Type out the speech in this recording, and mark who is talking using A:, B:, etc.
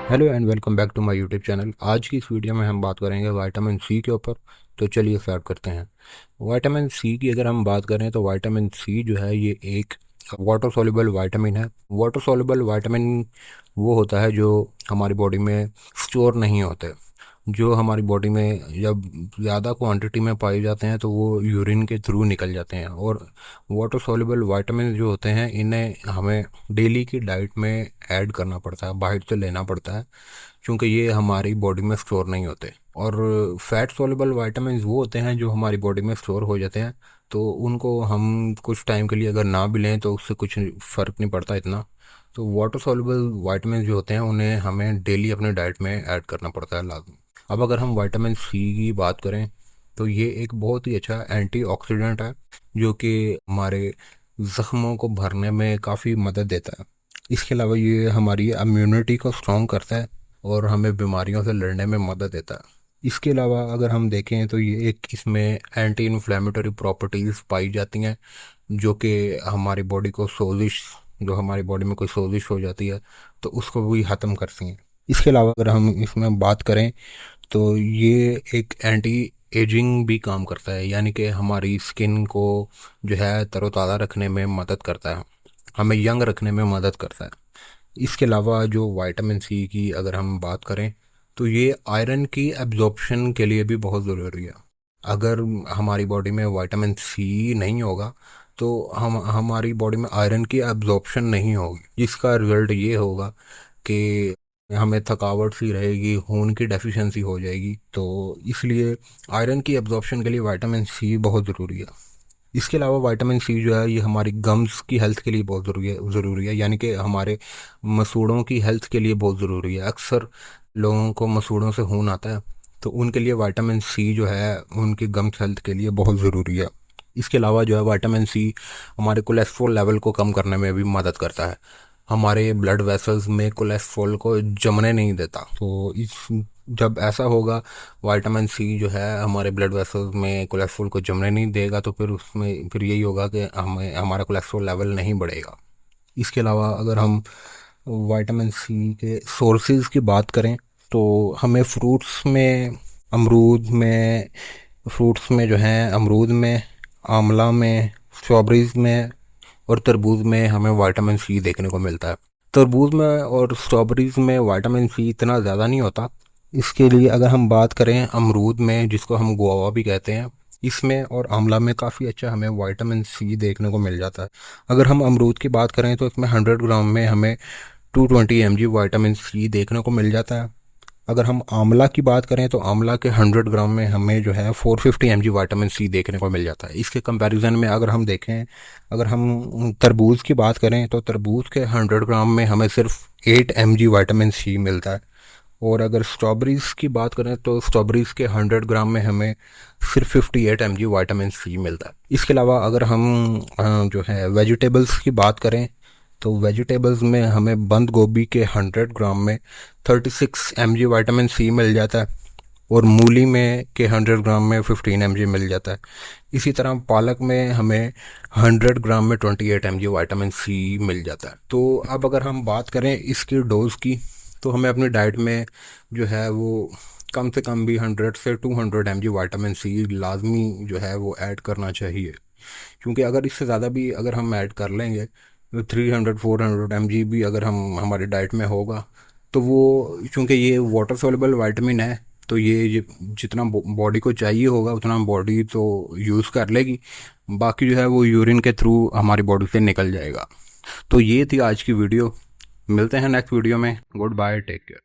A: Hello and welcome back to my YouTube channel. आज की इस वीडियो में हम बात करेंगे विटामिन सी के ऊपर। तो चलिए स्टार्ट करते हैं। विटामिन सी की अगर हम बात करें तो विटामिन सी जो है ये एक वाटर सॉल्युबल विटामिन है। वाटर सॉल्युबल विटामिन वो होता है जो हमारी बॉडी में स्टोर नहीं होते, जो हमारी बॉडी में जब ज़्यादा क्वांटिटी में पाए जाते हैं तो वो यूरिन के थ्रू निकल जाते हैं। और वाटर सॉल्युबल विटामिन जो होते हैं इन्हें हमें डेली की डाइट में ऐड करना पड़ता है, बाहर से लेना पड़ता है, क्योंकि ये हमारी बॉडी में स्टोर नहीं होते। और फैट सॉल्युबल विटामिन वो होते हैं जो हमारी बॉडी में स्टोर हो जाते हैं, तो उनको हम कुछ टाइम के लिए अगर ना भी लें तो उससे कुछ फ़र्क नहीं पड़ता इतना। तो वाटर सॉल्युबल विटामिन जो होते हैं उन्हें हमें डेली अपने डाइट में ऐड करना पड़ता है लाजमी। अब अगर हम विटामिन सी की बात करें तो ये एक बहुत ही अच्छा एंटीऑक्सीडेंट है जो कि हमारे ज़ख्मों को भरने में काफ़ी मदद देता है। इसके अलावा ये हमारी इम्यूनिटी को स्ट्रॉन्ग करता है और हमें बीमारियों से लड़ने में मदद देता है। इसके अलावा अगर हम देखें तो ये एक इसमें एंटी इन्फ्लेमेटरी प्रॉपर्टीज़ पाई जाती हैं जो कि हमारी बॉडी को सोजिश, जो हमारी बॉडी में कोई सोजिश हो जाती है तो उसको भी ख़त्म करती हैं। इसके अलावा अगर हम इसमें बात करें तो ये एक एंटी एजिंग भी काम करता है, यानी कि हमारी स्किन को जो है तरोताज़ा रखने में मदद करता है, हमें यंग रखने में मदद करता है। इसके अलावा जो विटामिन सी की अगर हम बात करें तो ये आयरन की एब्जॉर्प्शन के लिए भी बहुत ज़रूरी है। अगर हमारी बॉडी में विटामिन सी नहीं होगा तो हम हमारी बॉडी में आयरन की एब्जॉर्प्शन नहीं होगी, जिसका रिजल्ट ये होगा कि हमें थकावट सी रहेगी, खून की डेफिशिएंसी हो जाएगी। तो इसलिए आयरन की एब्जॉर्प्शन के लिए विटामिन सी बहुत ज़रूरी है। इसके अलावा विटामिन सी जो है ये हमारी गम्स की हेल्थ के लिए बहुत ज़रूरी है, यानी कि हमारे मसूड़ों की हेल्थ के लिए बहुत ज़रूरी है। अक्सर लोगों को मसूड़ों से खून आता है, तो उनके लिए विटामिन सी जो है उनकी गम्स हेल्थ के लिए बहुत ज़रूरी है। इसके अलावा जो है विटामिन सी हमारे कोलेस्ट्रॉल लेवल को कम करने में भी मदद करता है, हमारे ब्लड वेसल्स में कोलेस्ट्रॉल को जमने नहीं देता। तो इस जब ऐसा होगा, विटामिन सी जो है हमारे ब्लड वेसल्स में कोलेस्ट्रॉल को जमने नहीं देगा, तो फिर उसमें फिर यही होगा कि हमें हमारा कोलेस्ट्रॉल लेवल नहीं बढ़ेगा। इसके अलावा अगर हम विटामिन सी के सोर्सेज की बात करें तो हमें फ्रूट्स में जो हैं अमरूद में, आंवला में, स्ट्रॉबेरीज में और तरबूज में हमें विटामिन सी देखने को मिलता है। तरबूज में और स्ट्रॉबेरीज में विटामिन सी इतना ज़्यादा नहीं होता। इसके लिए अगर हम बात करें अमरूद में, जिसको हम गुआवा भी कहते हैं, इसमें और आंवला में काफ़ी अच्छा हमें विटामिन सी देखने को मिल जाता है। अगर हम अमरूद की बात करें तो इसमें 100 ग्राम में हमें 220 mg विटामिन सी देखने को मिल जाता है। अगर हम आंवला की बात करें तो आंवला के 100 ग्राम में हमें जो है 450 mg विटामिन सी देखने को मिल जाता है। इसके कंपैरिजन में अगर हम देखें, अगर हम तरबूज की बात करें तो तरबूज के 100 ग्राम में हमें सिर्फ 8 mg विटामिन सी मिलता है। और अगर स्ट्रॉबेरीज़ की बात करें तो स्ट्रॉबेरीज़ के 100 ग्राम में हमें सिर्फ 58 mg विटामिन सी मिलता है। इसके अलावा अगर हम जो है वेजिटेबल्स की बात करें तो वेजिटेबल्स में हमें बंद गोभी के 100 ग्राम में 36 mg विटामिन सी मिल जाता है और मूली में के 100 ग्राम में 15 mg मिल जाता है। इसी तरह पालक में हमें 100 ग्राम में 28 mg विटामिन सी मिल जाता है। तो अब अगर हम बात करें इसकी डोज की तो हमें अपनी डाइट में जो है वो कम से कम भी 100 से 200 mg विटामिन सी लाजमी जो है वो ऐड करना चाहिए, क्योंकि अगर इससे ज़्यादा भी अगर हम ऐड कर लेंगे तो 300 400 mg भी अगर हम हमारी डाइट में होगा तो वो, क्योंकि ये वाटर सॉल्युबल विटामिन है तो ये जितना बॉडी को चाहिए होगा उतना बॉडी तो यूज़ कर लेगी, बाकी जो है वो यूरिन के थ्रू हमारी बॉडी से निकल जाएगा। तो ये थी आज की वीडियो। मिलते हैं नेक्स्ट वीडियो में। Good bye, take care.